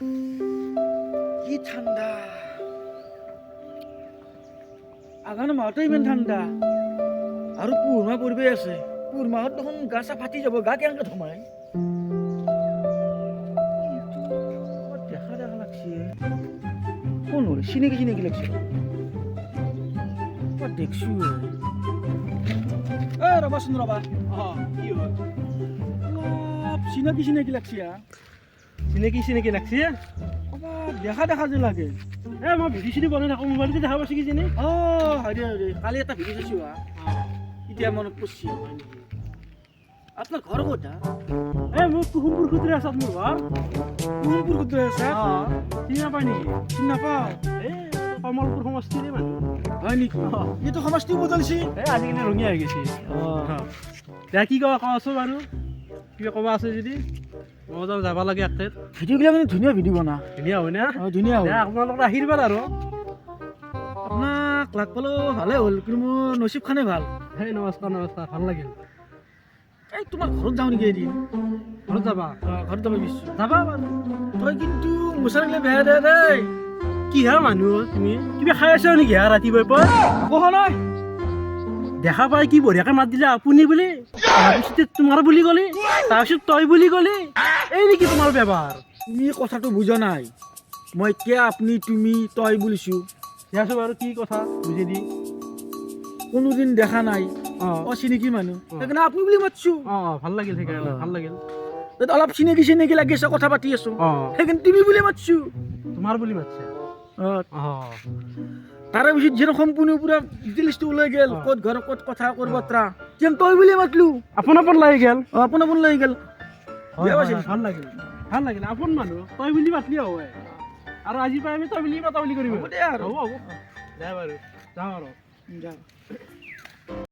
কি ঠাণ্ডা আঘাণ মাহতে ইমান ঠাণ্ডা আৰু পুহ মাহ পৰিবেই আছে পুহ মাহত দেখোন গা চা ফাটি যাব গা কেনেকৈ থমাই দেখা দেখা লাগছে কোন হল চিনাকি চিনাকি লাগছে দেখছো ৰবাচোন ৰবা কি হ'ল অলপ চিনাকি চিনাকি লাগছে চিনাকি লাগছে অলপ দেখা দেখা যে লাগে মই ভিডিঅ' চিডিঅ' বনাই থাকোঁ মোবাইলতে দেখা পাইছে কি জানি হেৰি কালি এটা ভিডিঅ' চাইছো এতিয়া মনত পৰিছে আপোনাৰ ঘৰ ক'ত মোক কুহুমপুৰ খুতৰে আছে মোৰ ঘৰ কুহুমপুৰ কুতুৰে আছে চিনি নাপায় নেকি চিনি নাপাওঁ কমলপুৰ সমষ্টিৰে মানুহ হয় নেকি এইটো সমষ্টি বদলিছে আজিকালি ৰঙীয়া হৈ গৈছে এতিয়া কি কবা কোৱাচোন বাৰু কিবা ক'বা আছে যদি মই যাব লাগে এক ঠাইত ভিডিঅ'বিলাক মানে ধুনীয়া ভিডিঅ' বনা ধুনীয়া হয় না ধুনীয়া হয় আপোনালোকৰ আশীৰ্বাদ আৰু আপোনাক লাগ পালেও ভালে হ'ল কিন্তু মোৰ নচিবখানে ভাল নমস্কাৰ ভাল লাগিল এই তোমাৰ ঘৰত যাওঁ নেকি এদিন ঘৰত যাবা ঘৰত যাব বিচাৰিছোঁ যাবা বাৰু তই কিন্তু মোচাৰিলে বেয়া দে দেই কিহা মানুহ তুমি কিবা খাই আছা নেকি হা ৰাতিপুৱাই পৰা কোৱা নাই দেখা পাই কি বঢ়িয়াকে মাত দিলে আপুনি বুলি তাৰপিছতে তোমাৰ বুলি ক'লি তাৰপিছত তই বুলি ক'লি এই নেকি তোমাৰ ব্যৱহাৰ তুমি কথাটো বুজা নাই মই এতিয়া আপুনি তুমি তই বুলিছোঁ দিয়াছো বাৰু কি কথা বুজি দি কোনোদিন দেখা নাই অচিনাকি মানুহ সেইকাৰণে আপুনি বুলি মাতিছোঁ ভাল লাগিল সেইকাৰণে ভাল লাগিল অলপ চিনাকি চিনাকি লাগি আছে কথা পাতি আছোঁ সেইকাৰণে তুমি বুলি মাতিছোঁ তোমাৰ বুলি মাতিছে তাৰে পিছত যেন সম্পূৰ্ণ পুৰা ডিটেইলছটো ওলাই গ'ল ক'ত ঘৰ ক'ত কথা ক'ত বাৰ্তা যেন তই বুলি মাতলো আপোন আপোন লাগি গ'ল আপোন আপোন লাগি গ'ল ভাল লাগিল আপোন মানুহ তই বুলি মাতলি হয় আৰু আজি পাই আমি তই বুলি মাতা বুলি কৰিম হ'ব দে আৰু হ'ব দে বাৰু যাওঁ আৰু যাওঁ